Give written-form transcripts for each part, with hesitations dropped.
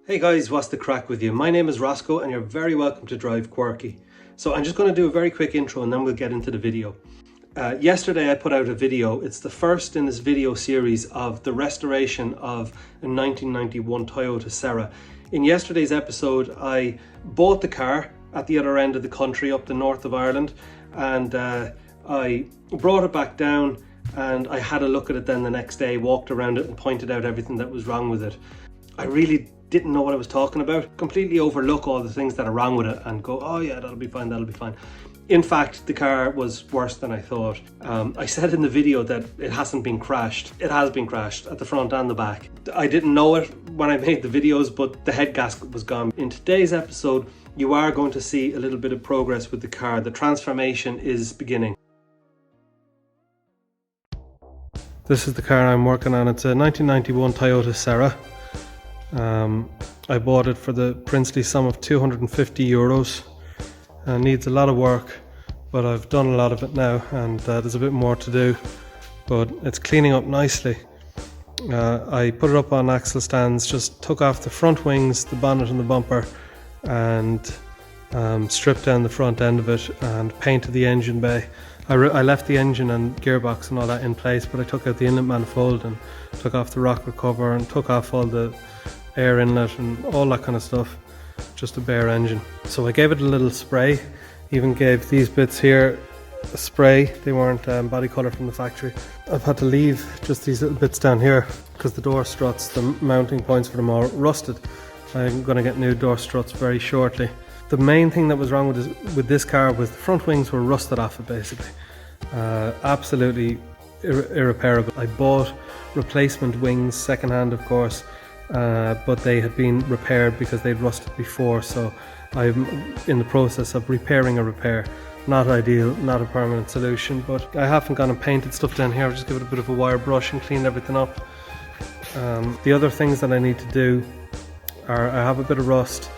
Hey guys, what's the crack with you? My name is Roscoe and you're very welcome to Drive Quirky. So I'm just going to do a very quick intro and then we'll get into the video. Yesterday I put out a video. It's the first in this video series of the restoration of a 1991 Toyota Sera. In yesterday's episode I bought the car at the other end of the country up the north of Ireland, and I brought it back down and I had a look at it then the next day, walked around it and pointed out everything that was wrong with it. I really didn't know what I was talking about, completely overlook all the things that are wrong with it and go, oh yeah, that'll be fine. In fact, the car was worse than I thought. I said in the video that it hasn't been crashed. It has been crashed at the front and the back. I didn't know it when I made the videos, but the head gasket was gone. In today's episode, you are going to see a little bit of progress with the car. The transformation is beginning. This is the car I'm working on. It's a 1991 Toyota Sera. I bought it for the princely sum of €250. Needs a lot of work, but I've done a lot of it now, and there's a bit more to do, but it's cleaning up nicely. I put it up on axle stands, just took off the front wings, the bonnet and the bumper, and stripped down the front end of it and painted the engine bay. I left the engine and gearbox and all that in place, but I took out the inlet manifold and took off the rocker cover and took off all the air inlet and all that kind of stuff, just a bare engine. So I gave it a little spray, even gave these bits here a spray. They weren't body colour from the factory. I've had to leave just these little bits down here because the door struts, the mounting points for them are rusted. I'm going to get new door struts very shortly. The main thing that was wrong with this car was the front wings were rusted off it basically. Absolutely irreparable. I bought replacement wings, second hand of course, but they had been repaired because they'd rusted before, so I'm in the process of repairing a repair. Not ideal, not a permanent solution, but I haven't gone and painted stuff down here. I'll just give it a bit of a wire brush and clean everything up. The other things that I need to do are, I have a bit of rust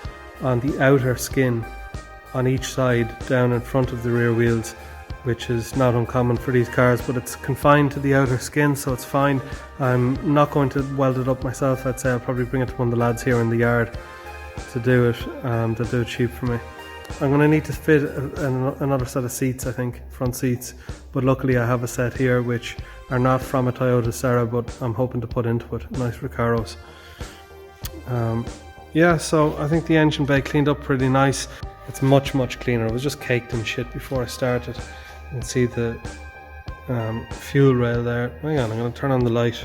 on the outer skin on each side down in front of the rear wheels, which is not uncommon for these cars, but it's confined to the outer skin, so it's fine. I'm not going to weld it up myself. I'd say I'll probably bring it to one of the lads here in the yard to do it. They'll do it cheap for me. I'm going to need to fit another set of seats, I think, front seats, but luckily I have a set here which are not from a Toyota Sera, but I'm hoping to put into it. Nice Recaros. Yeah, so I think the engine bay cleaned up pretty nice. It's much cleaner. It was just caked in shit before I started. You can see the fuel rail there. Hang on, I'm going to turn on the light.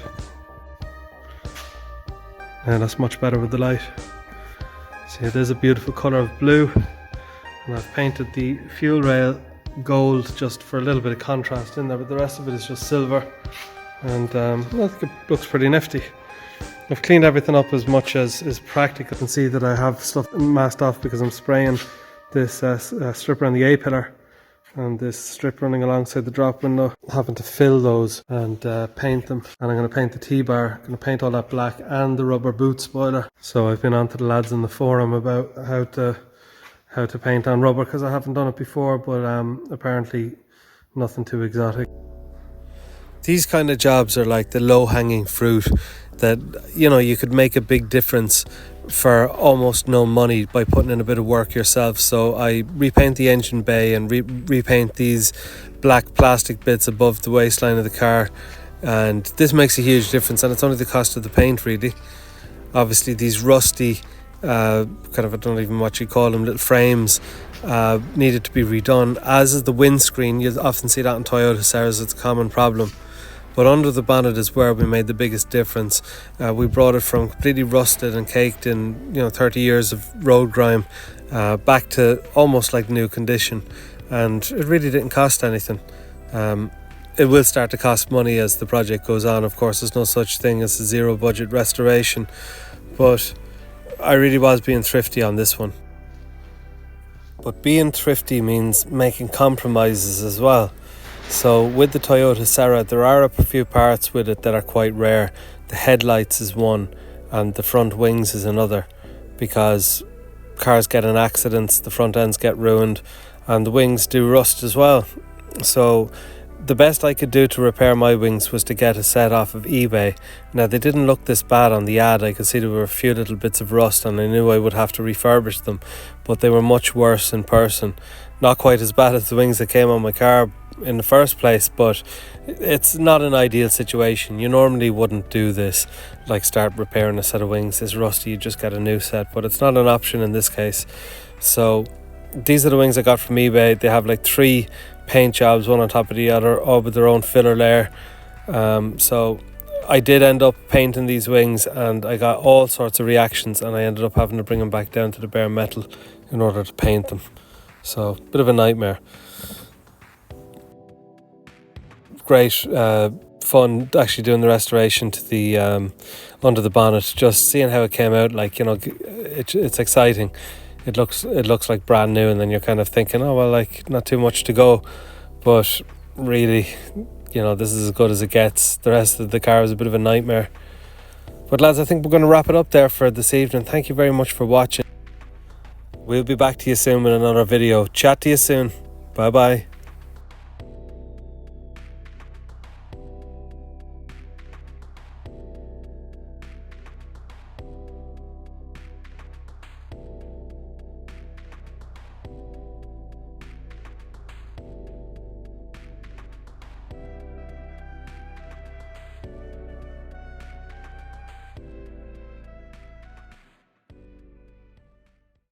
Yeah, that's much better with the light. See, it is a beautiful colour of blue, and I've painted the fuel rail gold just for a little bit of contrast in there, but the rest of it is just silver, and I think it looks pretty nifty. I've cleaned everything up as much as is practical. You can see that I have stuff masked off because I'm spraying this strip around the A-pillar and this strip running alongside the drop window. I'm having to fill those and paint them, and I'm going to paint the T-bar. I'm going to paint all that black and the rubber boot spoiler. So I've been on to the lads in the forum about how to paint on rubber, because I haven't done it before, but apparently nothing too exotic. These kind of jobs are like the low-hanging fruit that, you know, you could make a big difference for almost no money by putting in a bit of work yourself. So I repaint the engine bay and repaint these black plastic bits above the waistline of the car, and this makes a huge difference, and it's only the cost of the paint really. Obviously these rusty kind of, I don't even know what you call them, little frames needed to be redone, as is the windscreen. You often see that in Toyota Seras, it's a common problem. But under the bonnet is where we made the biggest difference. We brought it from completely rusted and caked in 30 years of road grime back to almost like new condition, and it really didn't cost anything. It will start to cost money as the project goes on. Of course, there's no such thing as a zero budget restoration, but I really was being thrifty on this one. But being thrifty means making compromises as well. So with the Toyota Sera, there are a few parts with it that are quite rare. The headlights is one, and the front wings is another, because cars get in accidents, the front ends get ruined, and the wings do rust as well. So the best I could do to repair my wings was to get a set off of eBay. Now, they didn't look this bad on the ad. I could see there were a few little bits of rust and I knew I would have to refurbish them, but they were much worse in person. Not quite as bad as the wings that came on my car in the first place, but it's not an ideal situation. You normally wouldn't do this, like start repairing a set of wings. It's rusty, you just get a new set, but it's not an option in this case. So these are the wings I got from eBay. They have like 3 paint jobs, one on top of the other, all with their own filler layer. So I did end up painting these wings and I got all sorts of reactions, and I ended up having to bring them back down to the bare metal in order to paint them. So bit of a nightmare. Great fun actually doing the restoration to the under the bonnet, just seeing how it came out. Like, you know, it's exciting. It looks like brand new, and then you're kind of thinking, oh well, like not too much to go, but really, you know, this is as good as it gets. The rest of the car is a bit of a nightmare. But lads, I think we're going to wrap it up there for this evening. Thank you very much for watching. We'll be back to you soon with another video. Chat to you soon. Bye bye.